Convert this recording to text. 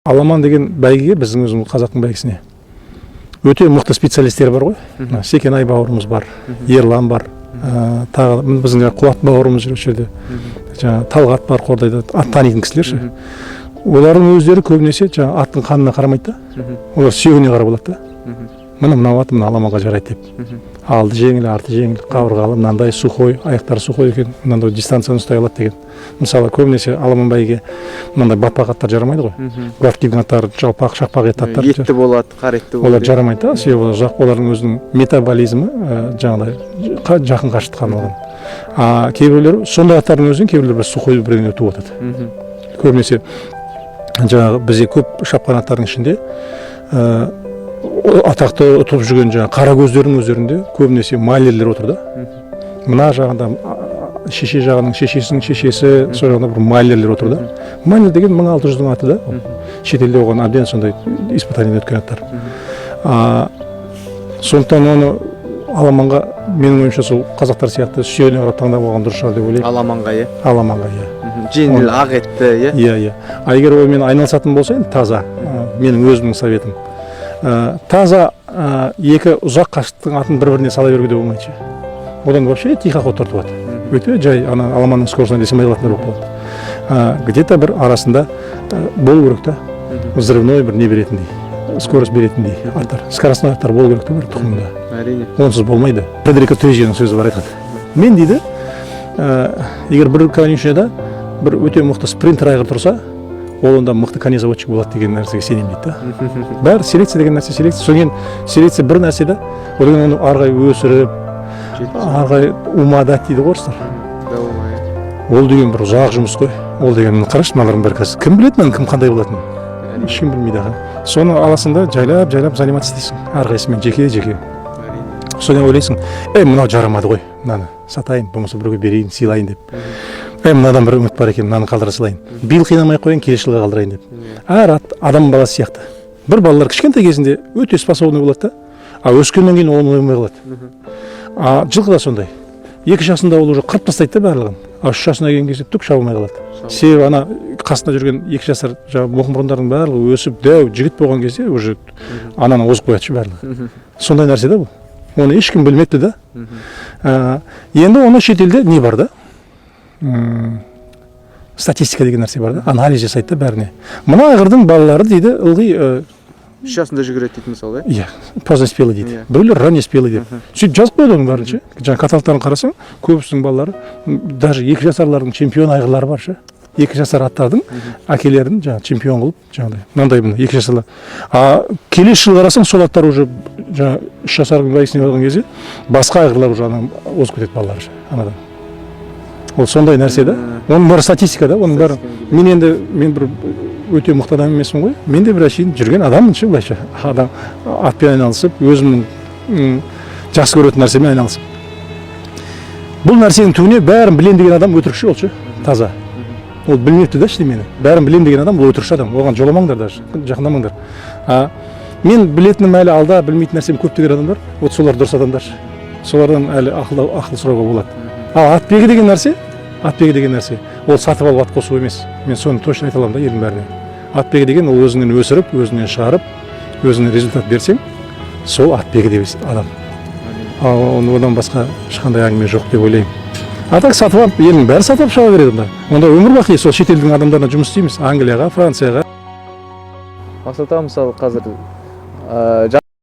Аламан деген бәйгеге біздің өзіміз қазақтың бәйгесіне өте мықты специалисттер бар ғой. Секенай бауырымыз бар, Ерлан бар, тағы біздің Қуат бауырымыз жүр жерде. Жаңа Талғат бар Қордайда, ат танитын кісілер ше. Олардың өздері көбінесе жаңа аттың қанына қарамайды да. Олар сүйегіне қарап алады да. Мынау ат мына Аламанға жарайды деп. Алды жеңіл, арты жеңіл, қабырғалы, мынандай сухой, аяқтары сухой екен, мынандай дистанцияны ұстай алады деген. Мысалы, көбінесе Аламан бәйге мынандай батпақ аттар жарамайды ғой. Гвардейдің аттары жалпақ, шақпақ етті аттар. Етті болады, қар етті болады. Олар жарамайды да, себебі олардың өзінің метаболизмі жаңағыдай жақын қашықтыққа арналған. Кейбіреулер сондай аттардың өзінен кейбіреулер бір сухой бірдеңе өтіп отырады. Көбінесе жаңағы бізде көп шапқан аттардың ішінде атақты ұтып жүрген жаңа қара көздердің өздерінде көбінесе майлерлер отыр да. Мына жағында шеше жағының шешесінің шешесі, сол жағында бір майлерлер отыр да. Майлер деген 1600-дің аты да. Шетелде оған әбден сондай испытаниеден өткен аттар. Сондықтан оны Аламанға менің ойымша сол қазақтар сияқты сүйегіне қарап таңдап алған дұрыс шығар деп ойлаймын. Аламанға иә. Аламанға иә. Жеңіл, ақ етті иә. Иә. Егер онымен айналысатын болса, таза. Менің өзімнің советім. Таза екі ұзақ қашықтың атын бір-біріне сала беруге де болмайды. Одан вообще тихо ход тартылады. Өте жай ана Аламанның скоростына десем алатындар болып қалады. Где-то бір арасында болу керек та. Взрывной бір не беретіндей, скорость беретіндей аттар. Скоростной аттар болу керек та бір тұқымында. Әрине. Онсыз болмайды. Фредерико Трежиның сөзі бар айтады. Мен дейді, егер бір конюшняда бір өте мықты спринтер айғыр тұрса, ол онда мықты конезаводчик болады деген нәрсеге сенемін дейді да. Бәрі селекция деген нәрсе селекция. Содан селекция бір нәрсе да, одан оны арғай өсіріп, арғай умадат дейді орыстар. Ол деген бір ұзақ жұмыс қой. Ол деген қарашы, мыналардың бәрі қазір кім біледі мынаны, кім қандай болатынын? Ешкім білмейді аға. Соны аласында жайлап заниматься істейсің. Әрқайсымен жеке. Содан ойлайсың, мынау жарамады ғой, мынаны сатайын, болмаса біреуге берейін, сыйлайын деп. Мынадан бір үміт бар екен, мынаны қалдыра салайын. Биыл қинамай қояйын, келесі жылға қалдырайын деп. Әр адам баласы сияқты. Бір балалар кішкентай кезінде өте способный болады да, өскеннен кейін оны оймай қалады. Жылқы да сондай. 2 жасында ол уже қырып тастайды да барлығын. 3 жасына келген кезде түк шабылмай қалады. Себебі ана қасында жүрген 2 жасар боқмұрындардың барлығы өсіп дәу жігіт болған кезде уже ананы озып қояды барлығы. Сондай нәрсе да бұл. Оны ешкім білмепті да. Енді оны шетелде не бар да? Статистика деген нәрсе бар да. Анализ жасайды да бәріне. Мына айғырдың балалары дейді, ылғи 3 жасында жүгіреді дейді мысалы, иә? Поздно спелый дейді. Біреулер ранне спелый деп. Сөйтіп жазып қойды оның бәрін ше. Жаңа каталогтарын қарасаң, көбісінің балалары даже 2 жасарлардың чемпион айғырлары бар ше. 2 жасар аттардың әкелерін жаңа чемпион қылып, жаңағыдай. Мынандай 2 жасарлар. Келесі жылы қарасаң, сол аттар уже жаңа 3 жасардың бәйгесіне барған кезде басқа айғырлар уже озып кетеді балалары ше. Анадан. Ол сондай нәрсе да. Оның бәрі статистика да. Оның бәрі мен бір өте мықты адам емеспін ғой. Мен де бір әшейін жүрген адаммын ше былайша. Адам атпен айналысып, өзімнің жақсы көретін нәрсемен айналысып. Бұл нәрсенің түбіне бәрін білем деген адам өтірікші ол ше. Таза. Ол білмепті да ештеңені. Бәрін білем деген адам ол өтірікші адам. Оған жоламаңдар даже, жақындамаңдар. Мен білетінім әлі алда, білмейтін нәрсем көп деген адамдар, вот солар дұрыс адамдар. Солардан әлі ақыл сұрауға болады. Атбегі деген нәрсе, ол сатып алып ат қосу емес. Мен соны точно айта аламын да елдің бәріне. Атбегі деген ол өзіңнен өсіріп, өзіңнен шығарып, өзіңнен результат берсең, сол атбегі деп адам. Одан басқа ешқандай әңгіме жоқ деп ойлаймын. Так сатып алып, елдің бәрі сатып шыға береді онда. Онда өмір бақи сол шетелдің адамдарына жұмыс істейміз. Англияға, Францияға. Мақсат аға, мысалы қазір